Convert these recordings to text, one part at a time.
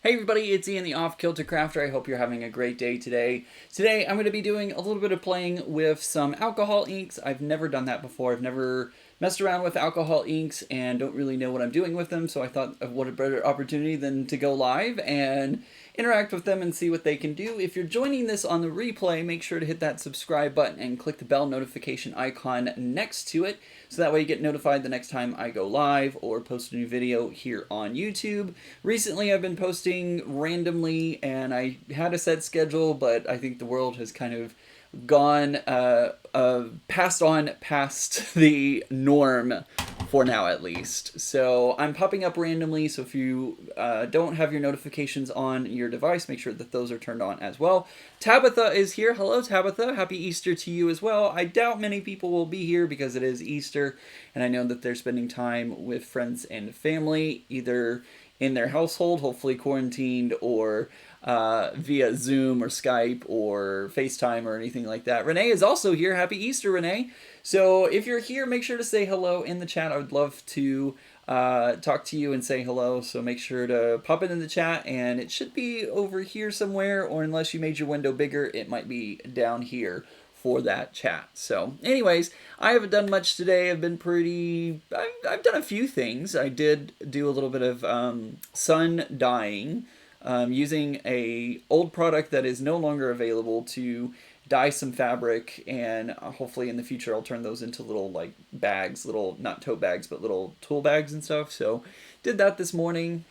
Hey everybody, it's Ian the Off Kilter Crafter. I hope you're having a great day today. Today I'm going to be doing a little bit of playing with some alcohol inks. I've never done that before. I've never messed around with alcohol inks and don't really know what I'm doing with them, so I thought of what a better opportunity than to go live and interact with them and see what they can do. If you're joining this on the replay, make sure to hit that subscribe button and click the bell notification icon next to it, so that way you get notified the next time I go live or post a new video here on YouTube. Recently I've been posting randomly and I had a set schedule, but I think the world has kind of gone past the norm for now, at least. So I'm popping up randomly, so if you don't have your notifications on your device, make sure that those are turned on as well. Tabitha is here. Hello, Tabitha. Happy Easter to you as well. I doubt many people will be here because it is Easter, and I know that they're spending time with friends and family, either in their household, hopefully quarantined, or via Zoom or Skype or FaceTime or anything like that. Renee is also here. Happy Easter, Renee. So if you're here, make sure to say hello in the chat. I would love to talk to you and say hello, so make sure to pop it in the chat, and it should be over here somewhere, or unless you made your window bigger, it might be down here for that chat. So anyways, I haven't done much today. I've been I've done a few things. I did do a little bit of sun dyeing, using a old product that is no longer available to dye some fabric, and hopefully in the future I'll turn those into little like bags, little, not tote bags, but little tool bags and stuff. So did that this morning,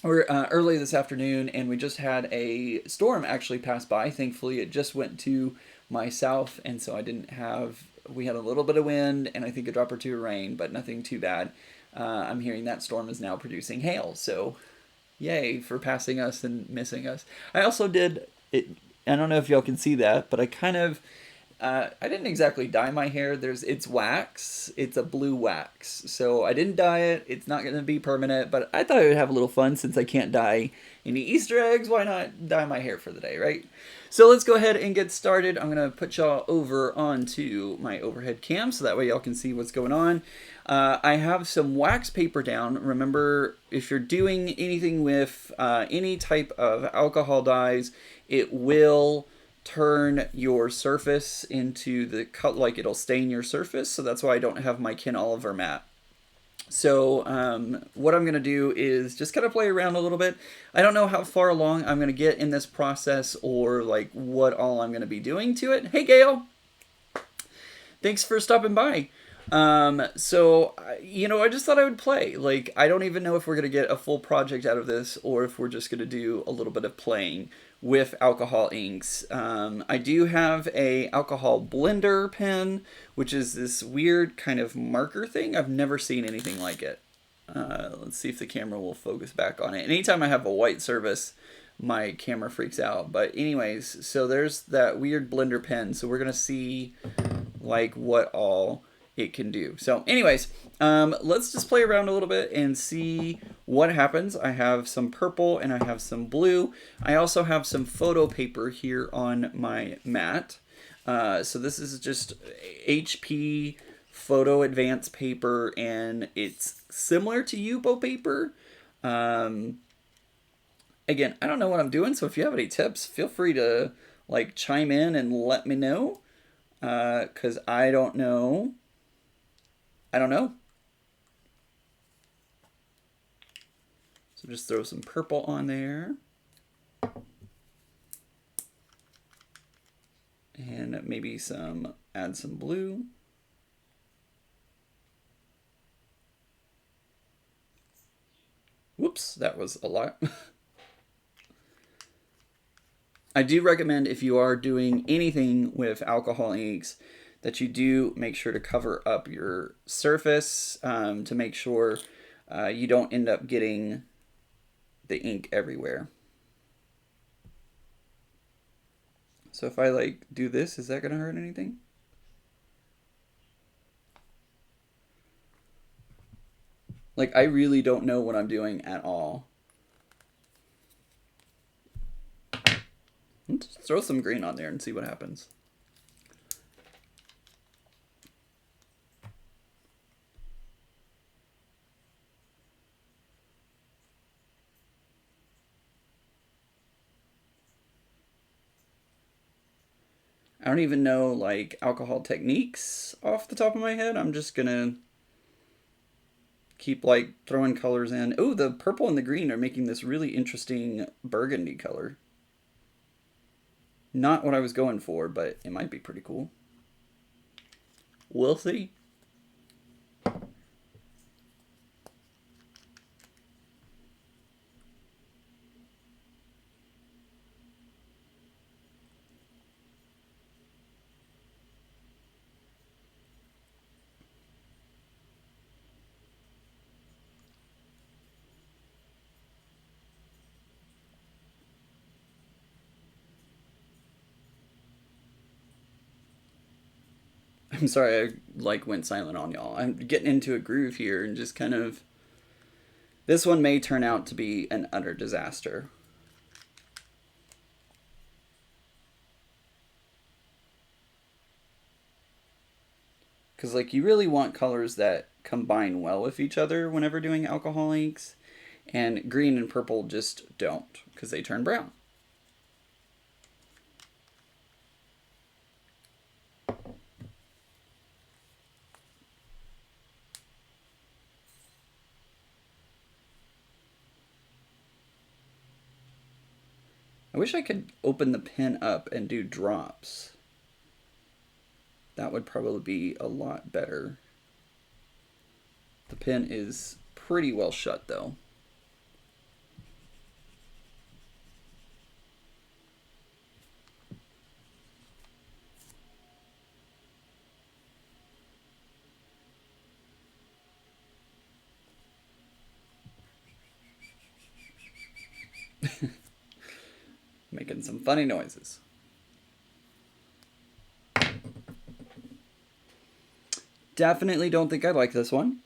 or early this afternoon, and we just had a storm actually pass by. Thankfully it just went to my south, and so we had a little bit of wind and I think a drop or two of rain, but nothing too bad. I'm hearing that storm is now producing hail, so yay for passing us and missing us. I also did it. I don't know if y'all can see that, but I didn't exactly dye my hair. It's wax. It's a blue wax. So I didn't dye it. It's not going to be permanent, but I thought I would have a little fun since I can't dye any Easter eggs. Why not dye my hair for the day, right? So let's go ahead and get started. I'm going to put y'all over onto my overhead cam so that way y'all can see what's going on. I have some wax paper down. Remember, if you're doing anything with any type of alcohol dyes, it will turn your surface into the cut, like it'll stain your surface. So that's why I don't have my Ken Oliver mat. So what I'm going to do is just kind of play around a little bit. I don't know how far along I'm going to get in this process, or like what all I'm going to be doing to it. Hey, Gail. Thanks for stopping by. So, I just thought I would play. Like, I don't even know if we're going to get a full project out of this, or if we're just going to do a little bit of playing with alcohol inks. I do have a alcohol blender pen, which is this weird kind of marker thing. I've never seen anything like it. Let's see if the camera will focus back on it. Anytime I have a white surface, my camera freaks out. But anyways, so there's that weird blender pen. So we're going to see like what all it can do. So anyways, let's just play around a little bit and see what happens. I have some purple and I have some blue. I also have some photo paper here on my mat. So this is just HP Photo Advance paper, and it's similar to Yupo paper. Again, I don't know what I'm doing, so if you have any tips, feel free to like chime in and let me know, because I don't know. So just throw some purple on there. And maybe add some blue. Whoops, that was a lot. I do recommend, if you are doing anything with alcohol inks, that you do make sure to cover up your surface, to make sure you don't end up getting the ink everywhere. So if I like do this, is that going to hurt anything? Like, I really don't know what I'm doing at all. Let's throw some green on there and see what happens. I don't even know like alcohol techniques off the top of my head. I'm just gonna keep like throwing colors in. Oh, the purple and the green are making this really interesting burgundy color. Not what I was going for, but it might be pretty cool. We'll see. I'm sorry I like went silent on y'all. I'm getting into a groove here and just kind of... This one may turn out to be an utter disaster. Because like you really want colors that combine well with each other whenever doing alcohol inks. And green and purple just don't because they turn brown. I wish I could open the pen up and do drops. That would probably be a lot better. The pen is pretty well shut though. Making some funny noises. Definitely don't think I like this one.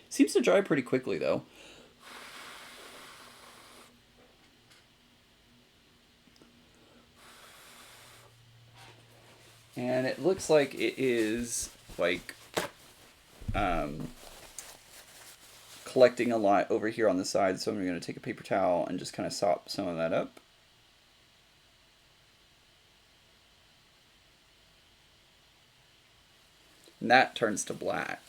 Seems to dry pretty quickly though. And it looks like it is like collecting a lot over here on the side, so I'm going to take a paper towel and just kind of sop some of that up. And that turns to black.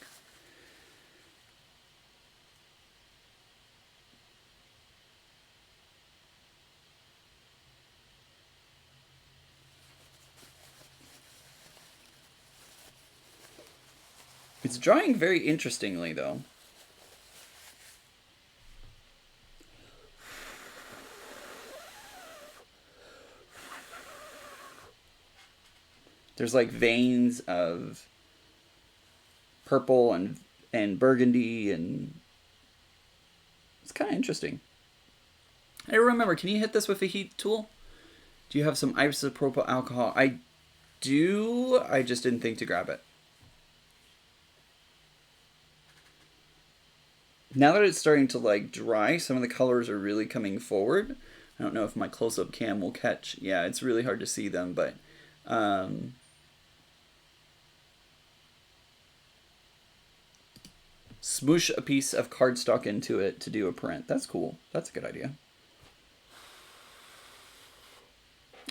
It's drying very interestingly though. There's like veins of purple and burgundy, and it's kind of interesting. I remember, can you hit this with a heat tool? Do you have some isopropyl alcohol? I do, I just didn't think to grab it. Now that it's starting to like dry, some of the colors are really coming forward. I don't know if my close-up cam will catch. Yeah, it's really hard to see them, but smoosh a piece of cardstock into it to do a print. That's cool. That's a good idea.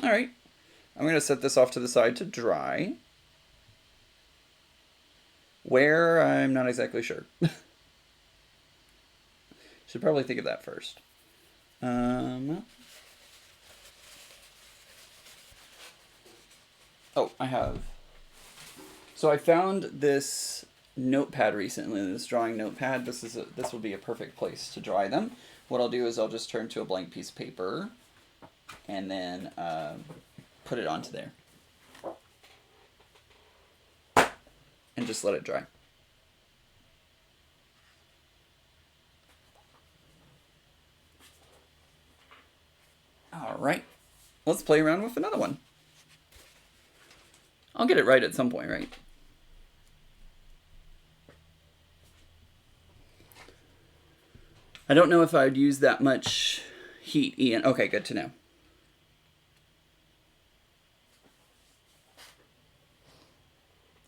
All right, I'm going to set this off to the side to dry. Where, I'm not exactly sure. Should probably think of that first. Oh, I have. So I found this notepad recently, this drawing notepad. This will be a perfect place to dry them. What I'll do is I'll just turn to a blank piece of paper and then put it onto there. And just let it dry. All right, let's play around with another one. I'll get it right at some point, right? I don't know if I would use that much heat, Ian. Okay, good to know.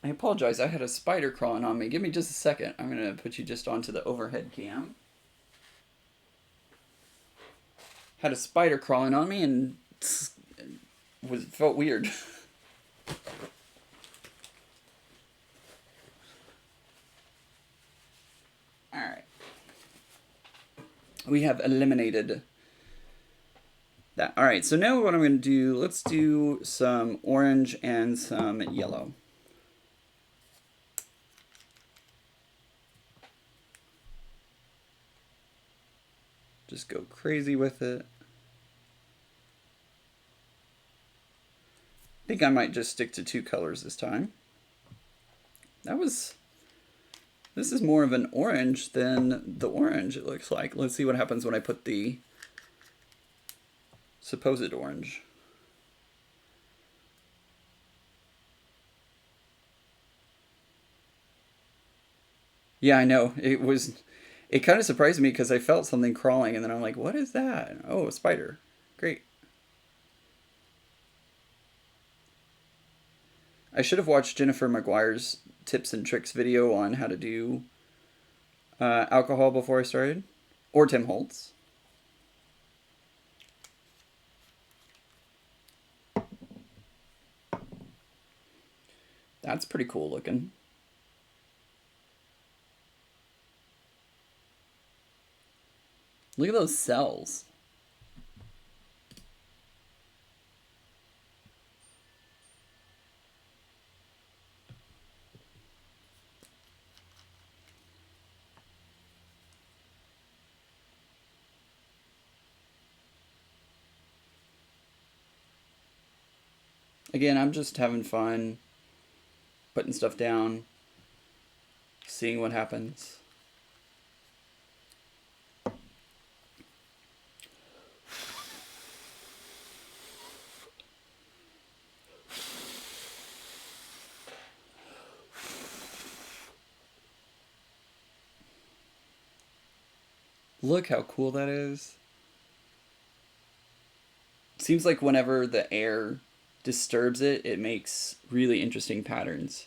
I apologize, I had a spider crawling on me. Give me just a second. I'm going to put you just onto the overhead cam. had a spider crawling on me and felt weird. Alright. We have eliminated that. Alright, so now what I'm going to do, let's do some orange and some yellow. Just go crazy with it. I think I might just stick to 2 colors this time. This is more of an orange than the orange, it looks like. Let's see what happens when I put the supposed orange. Yeah, I know. It kind of surprised me because I felt something crawling and then I'm like, what is that? Oh, a spider. Great. I should have watched Jennifer Maguire's tips and tricks video on how to do alcohol before I started. Or Tim Holtz. That's pretty cool looking. Look at those cells. Again, I'm just having fun, putting stuff down, seeing what happens. Look how cool that is. Seems like whenever the air disturbs it, it makes really interesting patterns.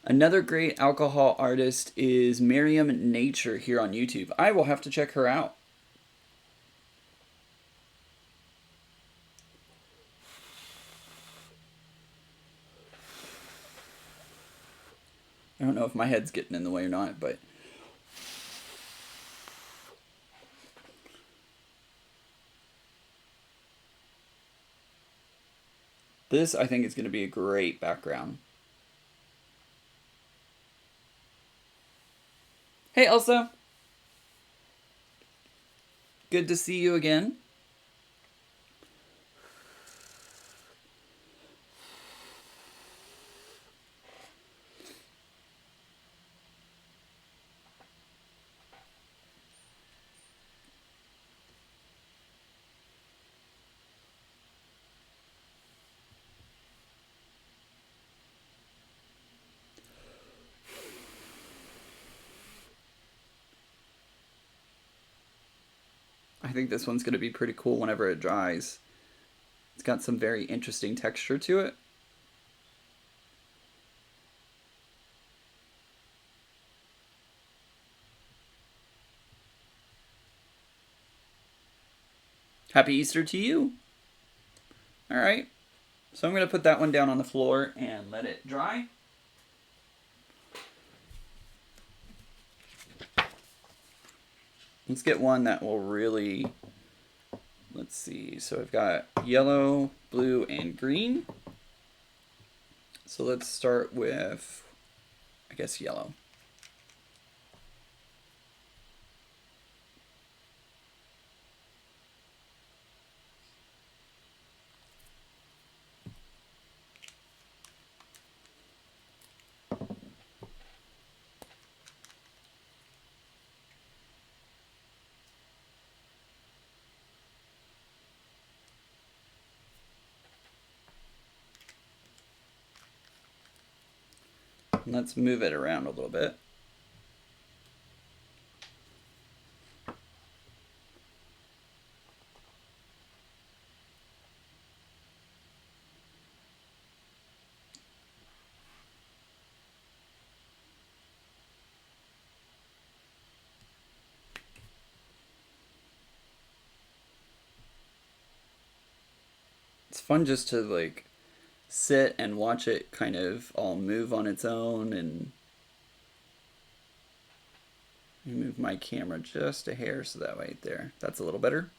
Another great alcohol artist is Miriam Nature here on YouTube. I will have to check her out. I don't know if my head's getting in the way or not, but this, I think, is going to be a great background. Hey, Elsa. Good to see you again. I think this one's going to be pretty cool whenever it dries. It's got some very interesting texture to it. Happy Easter to you. All right. So I'm going to put that one down on the floor and let it dry. Let's get one that will really, let's see. So I've got yellow, blue, and green. So let's start with, I guess, yellow. Let's move it around a little bit. It's fun just to like sit and watch it kind of all move on its own. And move my camera just a hair so that way there. That's a little better.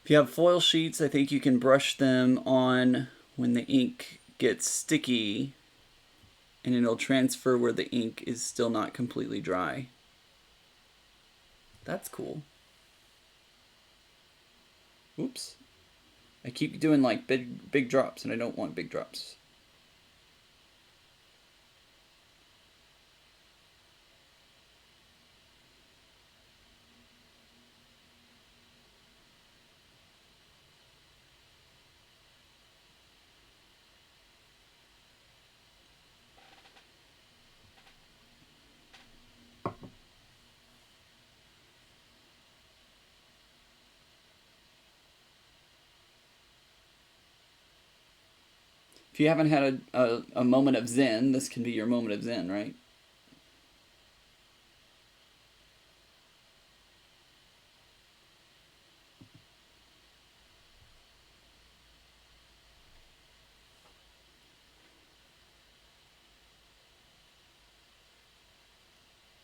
If you have foil sheets, I think you can brush them on when the ink gets sticky, and it'll transfer where the ink is still not completely dry. That's cool. Oops. I keep doing like big drops, and I don't want big drops. If you haven't had a moment of zen, this can be your moment of zen, right?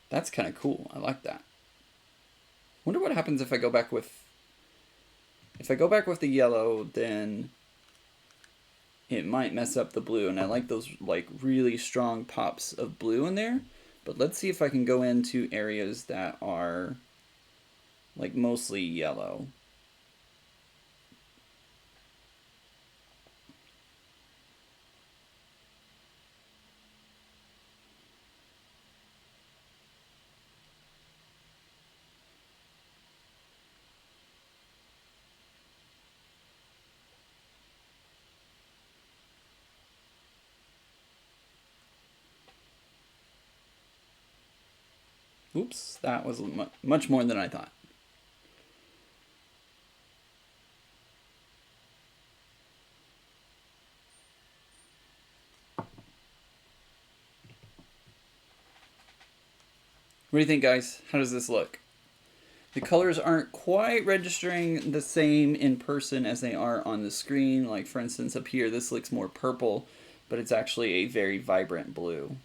That's kind of cool. I like that. Wonder what happens if I go back with... If I go back with the yellow, then it might mess up the blue. And I like those like really strong pops of blue in there. But let's see if I can go into areas that are like mostly yellow. Oops, that was much more than I thought. What do you think, guys? How does this look? The colors aren't quite registering the same in person as they are on the screen. Like, for instance, up here, this looks more purple, but it's actually a very vibrant blue.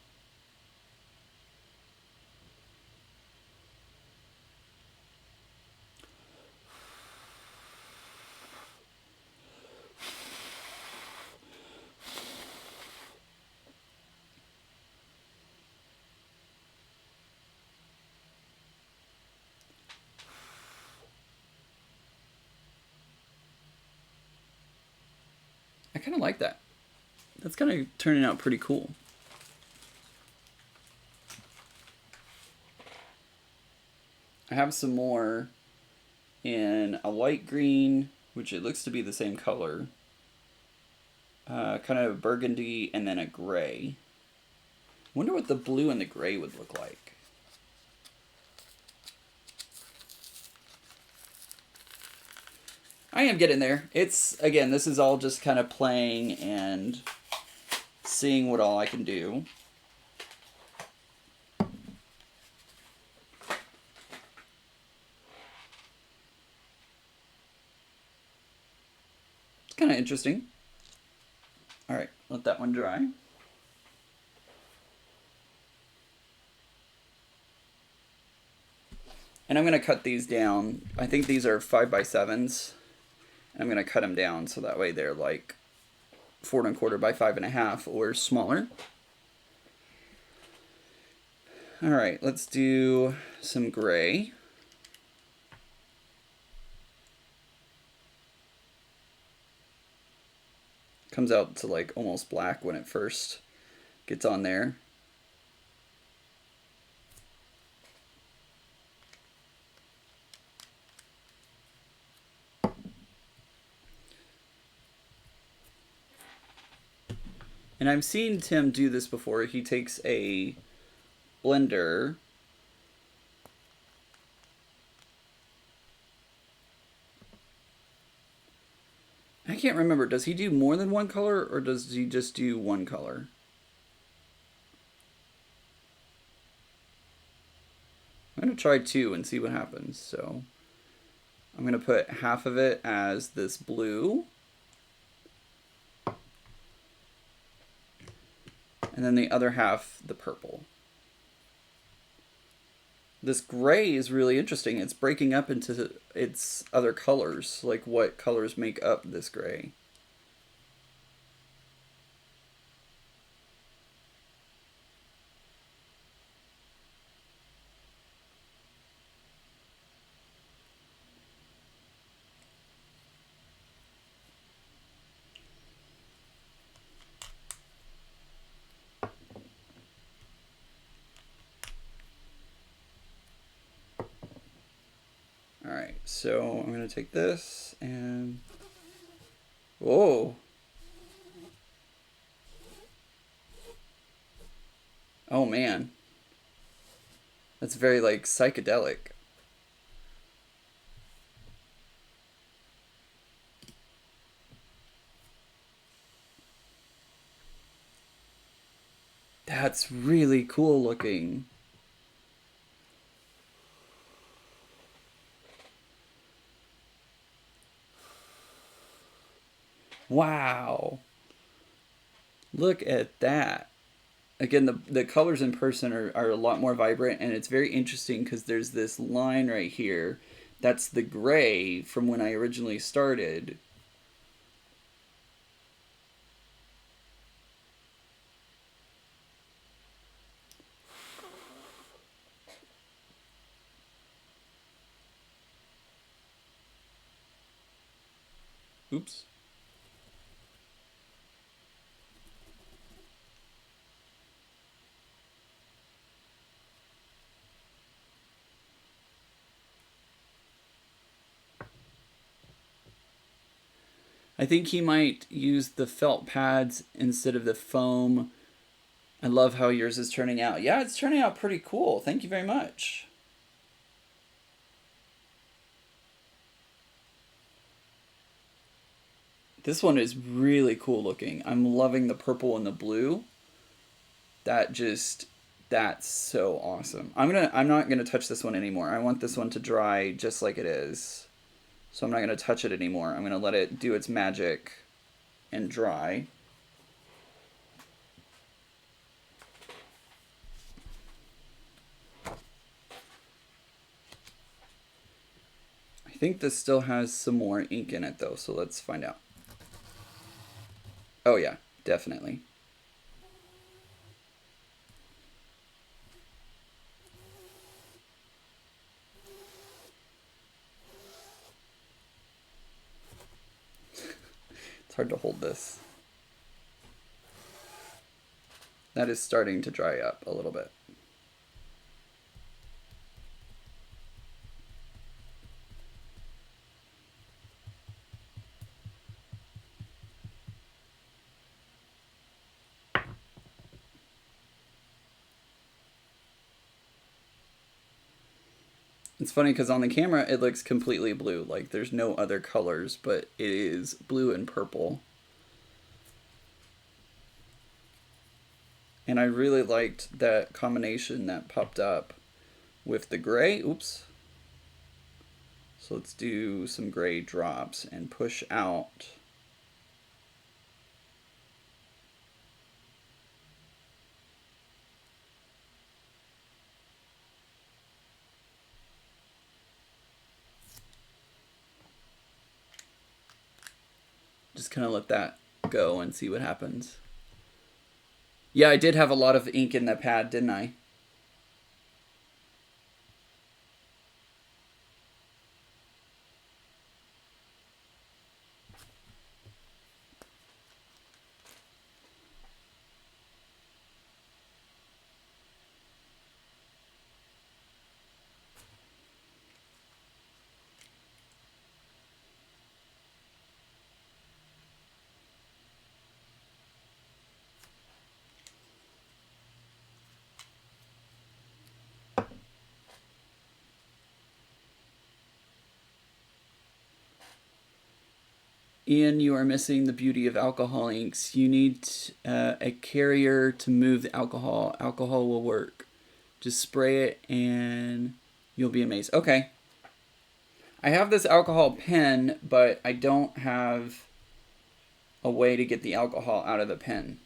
I kind of like that. That's kind of turning out pretty cool. I have some more in a light green, which it looks to be the same color. Kind of burgundy, and then a gray. Wonder what the blue and the gray would look like. I am getting there. It's, again, this is all just kind of playing and seeing what all I can do. It's kind of interesting. All right, let that one dry. And I'm going to cut these down. I think these are 5x7s. I'm going to cut them down so that way they're like 4 1/4 by 5.5 or smaller. All right, let's do some gray. Comes out to like almost black when it first gets on there. And I've seen Tim do this before. He takes a blender I can't remember. Does he do more than one color or does he just do one color? I'm going to try two and see what happens. So I'm going to put half of it as this blue. And then the other half, the purple. This gray is really interesting. It's breaking up into its other colors, like what colors make up this gray. Alright, so I'm going to take this and... Whoa! Oh man. That's very like psychedelic. That's really cool looking. Wow. Look at that. Again, the colors in person are a lot more vibrant, and it's very interesting because there's this line right here. That's the gray from when I originally started. Oops. I think he might use the felt pads instead of the foam. I love how yours is turning out. Yeah, it's turning out pretty cool. Thank you very much. This one is really cool looking. I'm loving the purple and the blue. That's so awesome. I'm not gonna touch this one anymore. I want this one to dry just like it is. So I'm not gonna touch it anymore. I'm gonna let it do its magic and dry. I think this still has some more ink in it though, so let's find out. Oh yeah, definitely. It's hard to hold this. That is starting to dry up a little bit. It's funny because on the camera it looks completely blue, like there's no other colors, but it is blue and purple. And I really liked that combination that popped up with the gray. Oops. So let's do some gray drops and push out. Just kind of let that go and see what happens. Yeah, I did have a lot of ink in the pad, didn't I? Ian, you are missing the beauty of alcohol inks. You need a carrier to move the alcohol. Alcohol will work. Just spray it and you'll be amazed. Okay. I have this alcohol pen, but I don't have a way to get the alcohol out of the pen.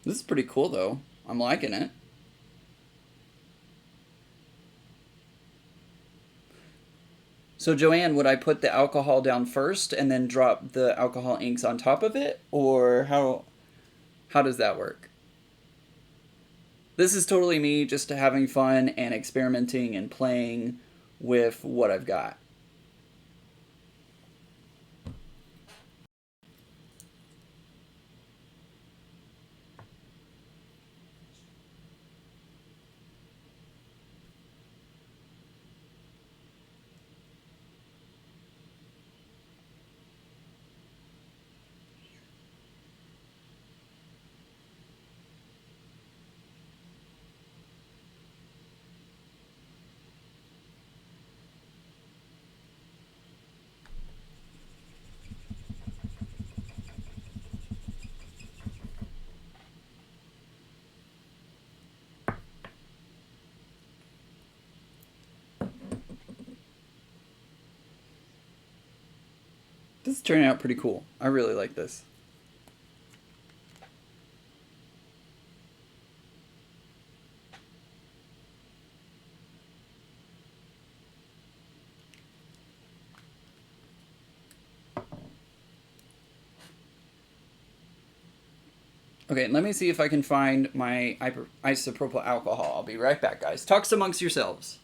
This is pretty cool, though. I'm liking it. So, Joanne, would I put the alcohol down first and then drop the alcohol inks on top of it? Or how does that work? This is totally me just having fun and experimenting and playing with what I've got. This is turning out pretty cool. I really like this. Okay, let me see if I can find my isopropyl alcohol. I'll be right back, guys. Talks amongst yourselves.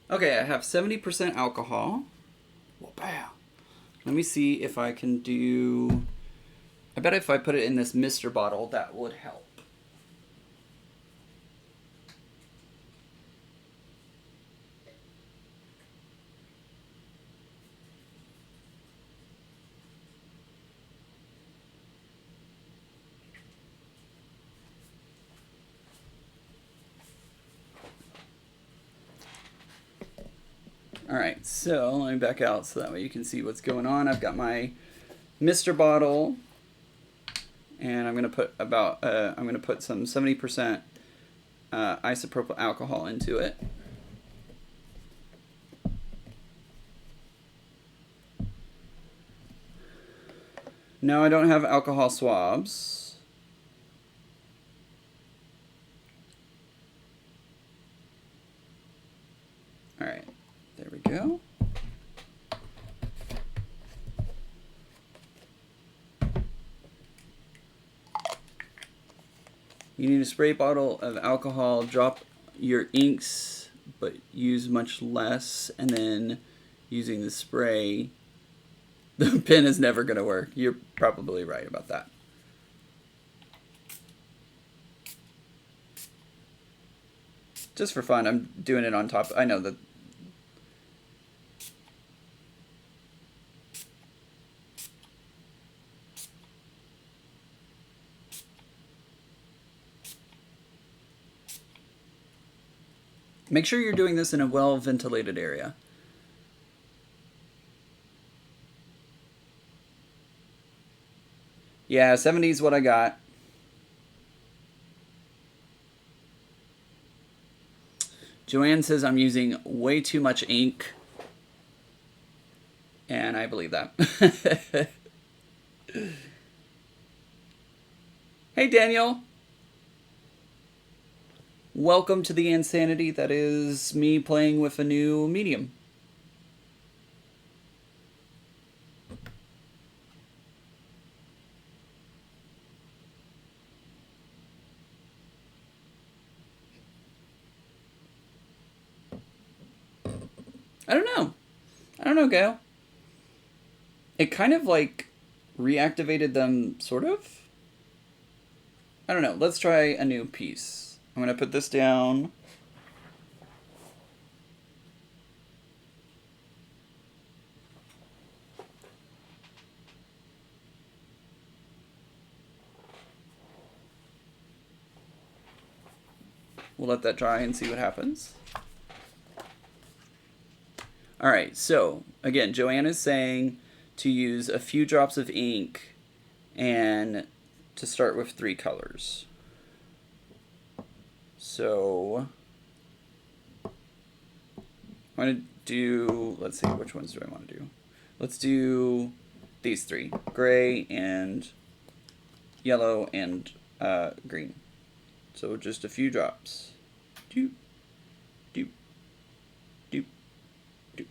Okay, I have 70% alcohol. Well, bam. Let me see if I can do... I bet if I put it in this Mr. bottle, that would help. Alright, so let me back out so that way you can see what's going on. I've got my Mr. bottle, and I'm gonna put some 70% isopropyl alcohol into it. Now I don't have alcohol swabs. Alright, there we go. You need a spray bottle of alcohol, drop your inks, but use much less, and then using the spray, the pen is never going to work. You're probably right about that. Just for fun, I'm doing it on top. I know that. Make sure you're doing this in a well-ventilated area. Yeah, 70 is what I got. Joanne says I'm using way too much ink. And I believe that. Hey, Daniel. Welcome to the insanity that is me playing with a new medium. I don't know. I don't know, Gail. It kind of like reactivated them, sort of. I don't know. Let's try a new piece. I'm going to put this down. We'll let that dry and see what happens. All right, so again, Joanne is saying to use a few drops of ink and to start with 3 colors. So I'm going to do, let's see, which ones do I want to do? Let's do these 3, gray and yellow and green. So just a few drops. Doop, doop, doop, doop.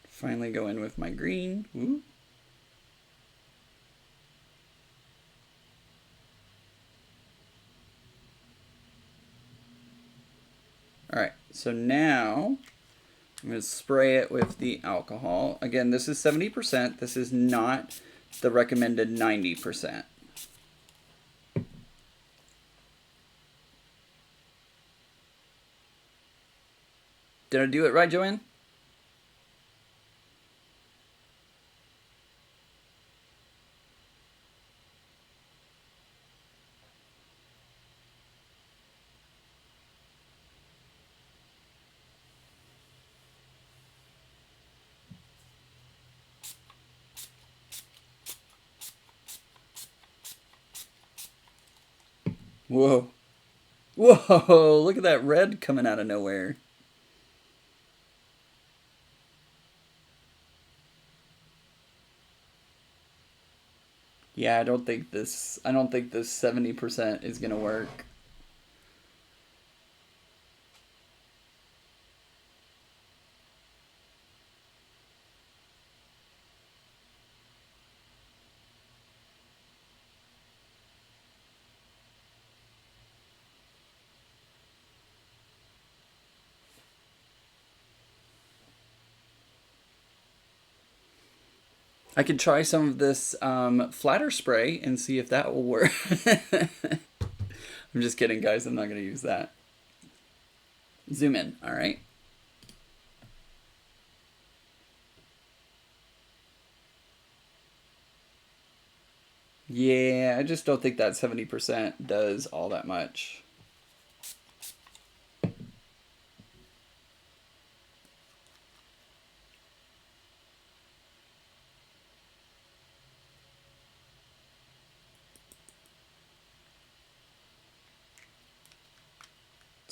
Finally go in with my green. Ooh. Alright, so now I'm going to spray it with the alcohol. Again, this is 70%. This is not the recommended 90%. Did I do it right, Joanne? Whoa. Whoa, look at that red coming out of nowhere. Yeah, I don't think this 70% is going to work. I could try some of this flatter spray and see if that will work. I'm just kidding, guys. I'm not going to use that. Zoom in, all right? Yeah, I just don't think that 70% does all that much.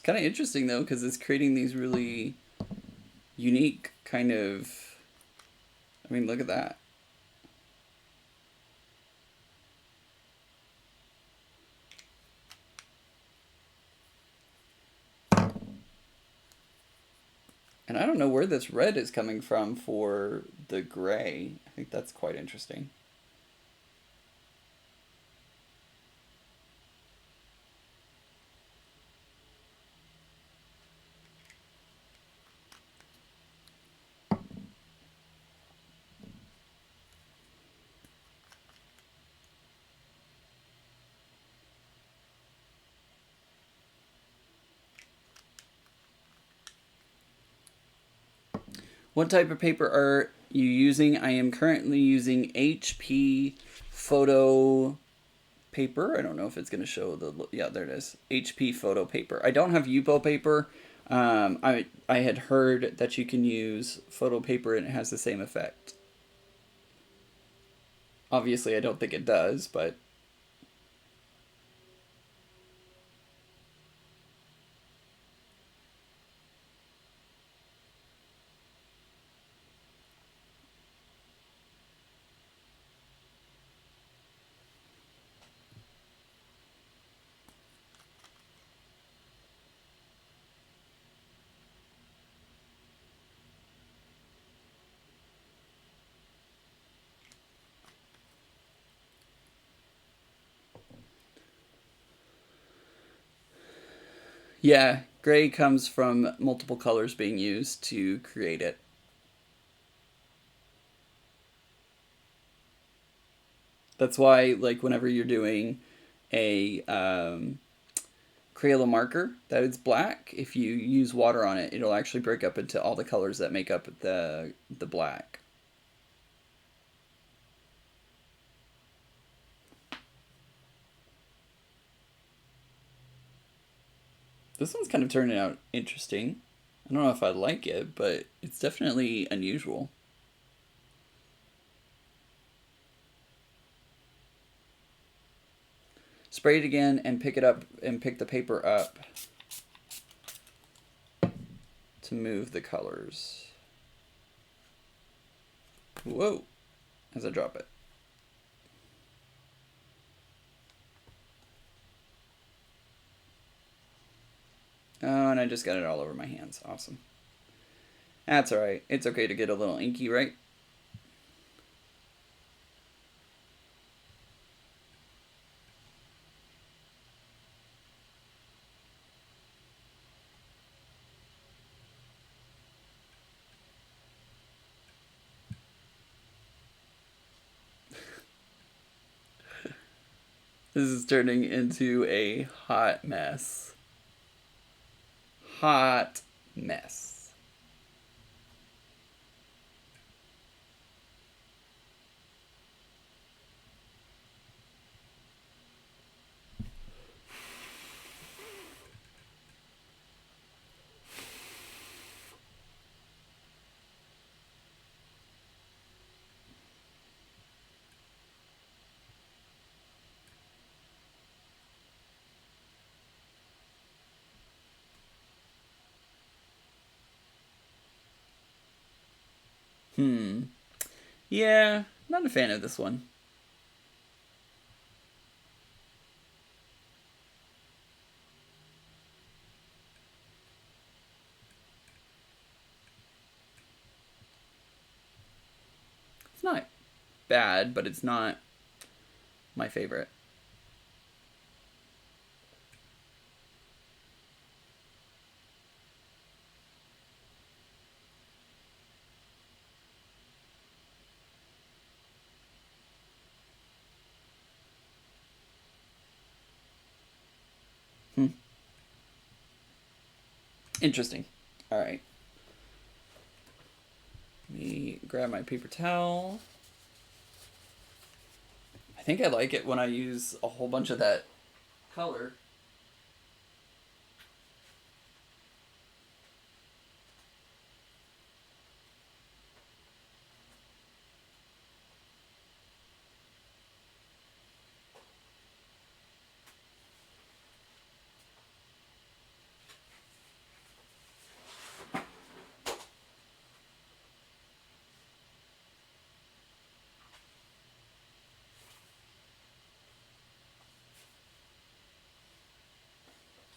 Kind of interesting though, because it's creating these really unique kind of, I mean, look at that. And I don't know where this red is coming from for the gray. I think that's quite interesting. What type of paper are you using? I am currently using HP Photo paper. I don't know if it's going to show the, yeah, there it is. HP photo paper. I don't have Yupo paper. I had heard that you can use photo paper and it has the same effect. Obviously, I don't think it does, but... Yeah, gray comes from multiple colors being used to create it. That's why, like, whenever you're doing a Crayola marker that is black, if you use water on it, it'll actually break up into all the colors that make up the black. This one's kind of turning out interesting. I don't know if I like it, but it's definitely unusual. Spray it again and pick it up and pick the paper up to move the colors. Whoa, as I drop it. Oh, and I just got it all over my hands. Awesome. That's alright. It's okay to get a little inky, right? This is turning into a hot mess. Hot mess. Yeah, not a fan of this one. It's not bad, but it's not my favorite. Interesting. All right. Let me grab my paper towel. I think I like it when I use a whole bunch of that color.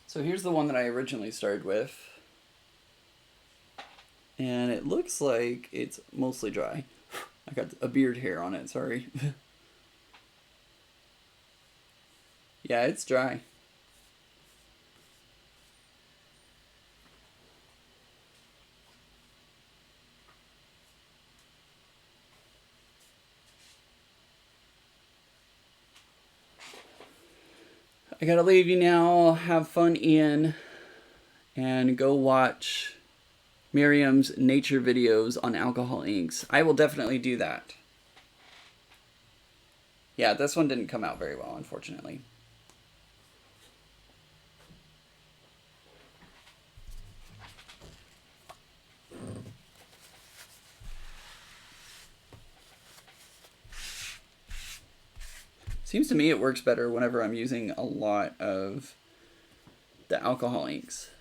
So here's the one that I originally started with. And it looks like it's mostly dry. I got a beard hair on it, sorry. Yeah, it's dry. I gotta leave you now. Have fun, Ian. And go watch Miriam's nature videos on alcohol inks. I will definitely do that. Yeah, this one didn't come out very well, unfortunately. Seems to me it works better whenever I'm using a lot of the alcohol inks.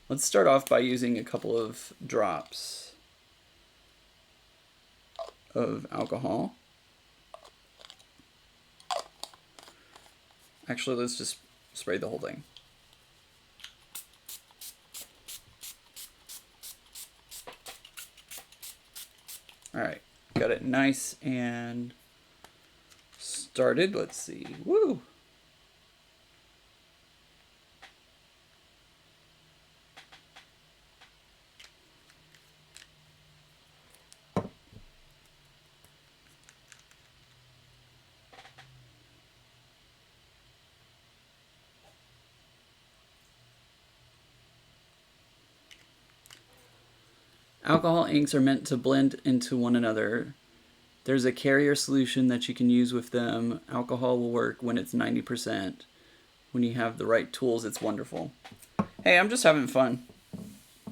Let's start off by using a couple of drops of alcohol. Actually, let's just spray the whole thing. Alright, got it nice and started. Let's see. Woo! Alcohol inks are meant to blend into one another. There's a carrier solution that you can use with them. Alcohol will work when it's 90%. When you have the right tools, it's wonderful. Hey, I'm just having fun.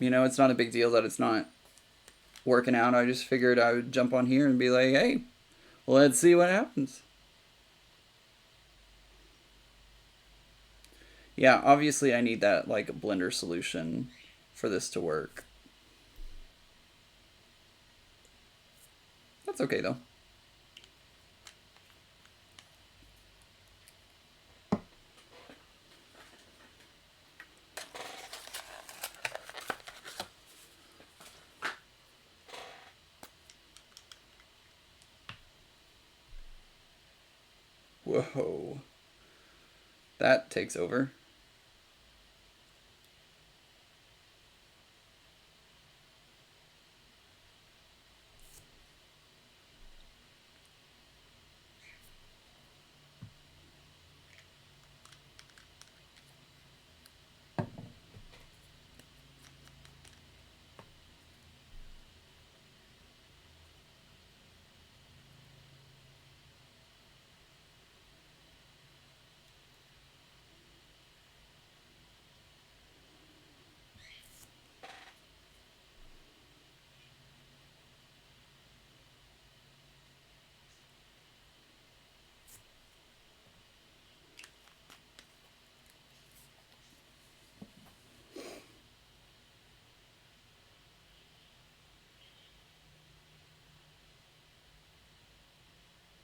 You know, it's not a big deal that it's not working out. I just figured I would jump on here and be like, hey, let's see what happens. Yeah, obviously I need that like blender solution for this to work. That's okay though. Whoa. That takes over.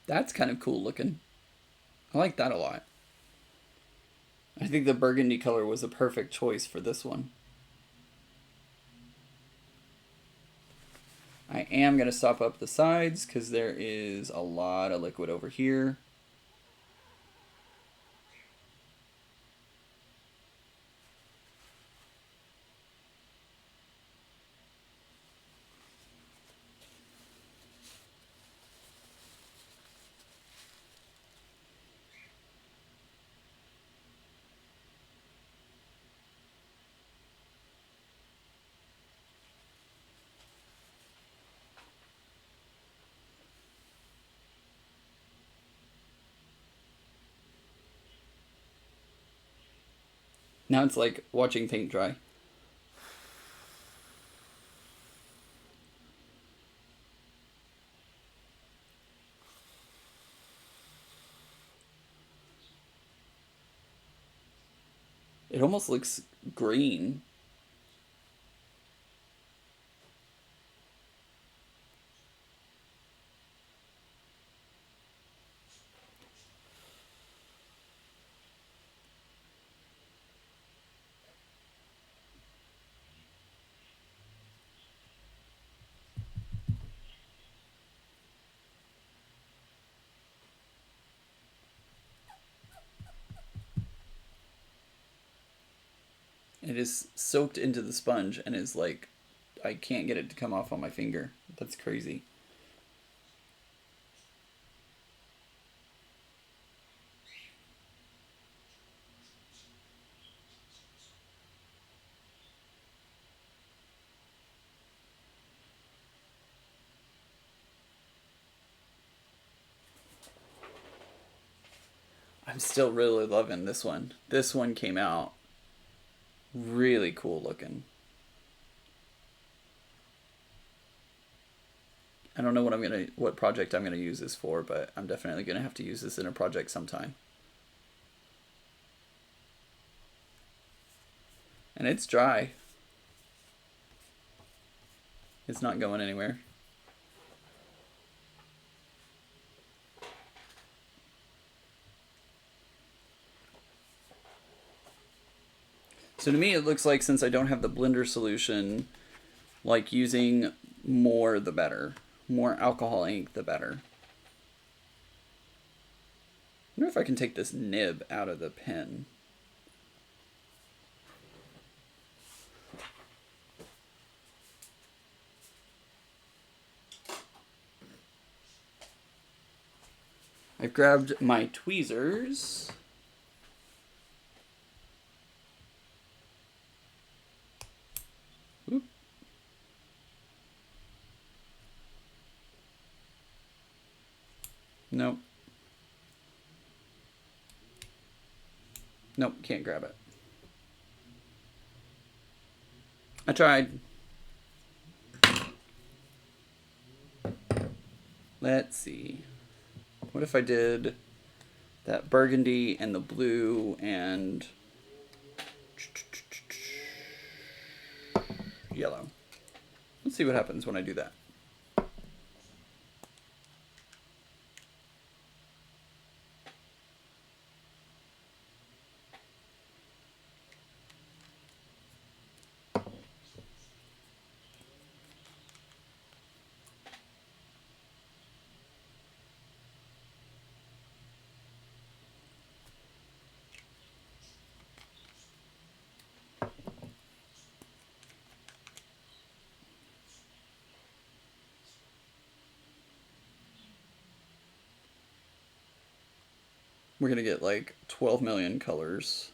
That's kind of cool looking. I like that a lot. I think the burgundy color was a perfect choice for this one. I am going to sop up the sides because there is a lot of liquid over here. Now it's like watching paint dry. It almost looks green. It is soaked into the sponge and is like, I can't get it to come off on my finger. That's crazy. I'm still really loving this one. This one came out really cool looking. I don't know what project I'm gonna use this for, but I'm definitely gonna have to use this in a project sometime. And it's dry. It's not going anywhere. So to me, it looks like, since I don't have the blender solution, like using more the better. More alcohol ink the better. I wonder if I can take this nib out of the pen. I've grabbed my tweezers. Oop. Nope. Nope, can't grab it. I tried. Let's see. What if I did that burgundy and the blue and yellow? Let's see what happens when I do that. We're gonna get like 12 million colors.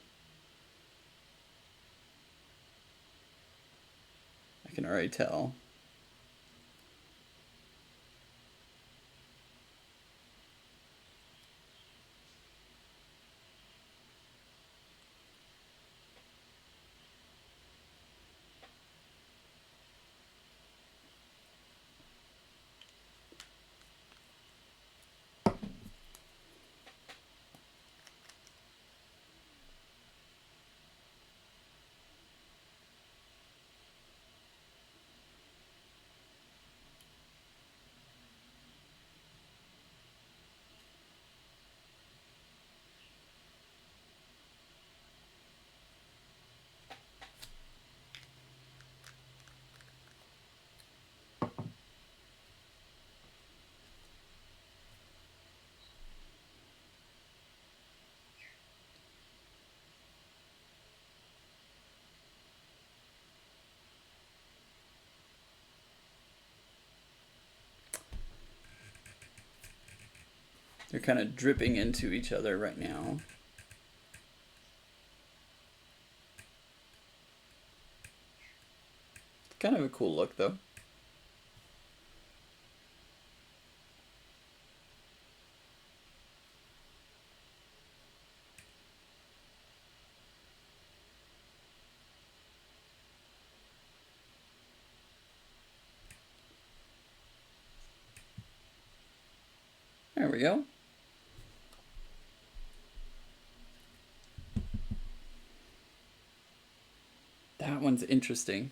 I can already tell. They're kind of dripping into each other right now. Kind of a cool look, though. There we go. That one's interesting.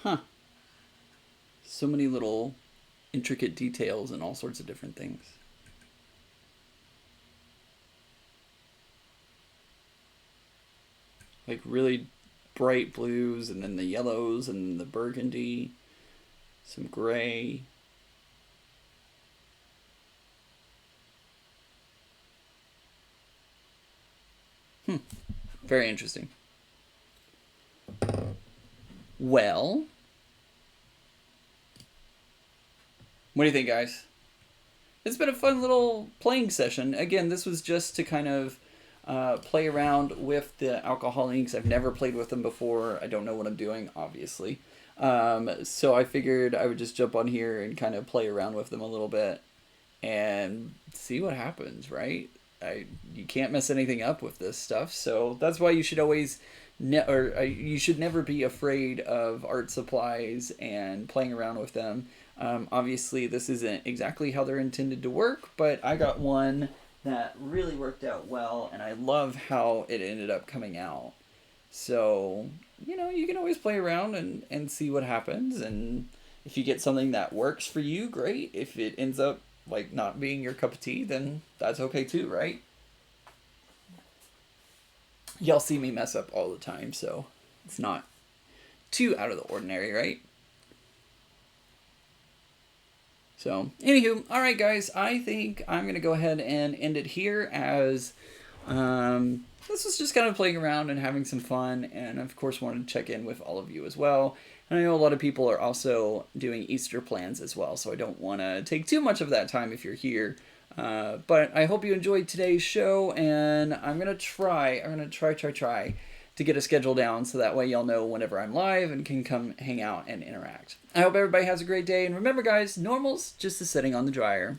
Huh. So many little intricate details and all sorts of different things. Like really bright blues, and then the yellows, and the burgundy, some gray. Very interesting. Well, what do you think, guys? It's been a fun little playing session. Again, this was just to kind of play around with the alcohol inks. I've never played with them before. I don't know what I'm doing, obviously. So I figured I would just jump on here and kind of play around with them a little bit and see what happens, right? You can't mess anything up with this stuff, so that's why you should always you should never be afraid of art supplies and playing around with them. Obviously, this isn't exactly how they're intended to work, but I got one that really worked out well, and I love how it ended up coming out. So, you can always play around and see what happens, and if you get something that works for you, great. If it ends up like not being your cup of tea, then that's okay too, right? Y'all see me mess up all the time, so it's not too out of the ordinary, right? So, anywho, all right, guys, I think I'm going to go ahead and end it here as this was just kind of playing around and having some fun, and of course wanted to check in with all of you as well. And I know a lot of people are also doing Easter plans as well, so I don't want to take too much of that time if you're here. But I hope you enjoyed today's show, and I'm going to try to get a schedule down so that way y'all know whenever I'm live and can come hang out and interact. I hope everybody has a great day, and remember guys, normal's just the setting on the dryer.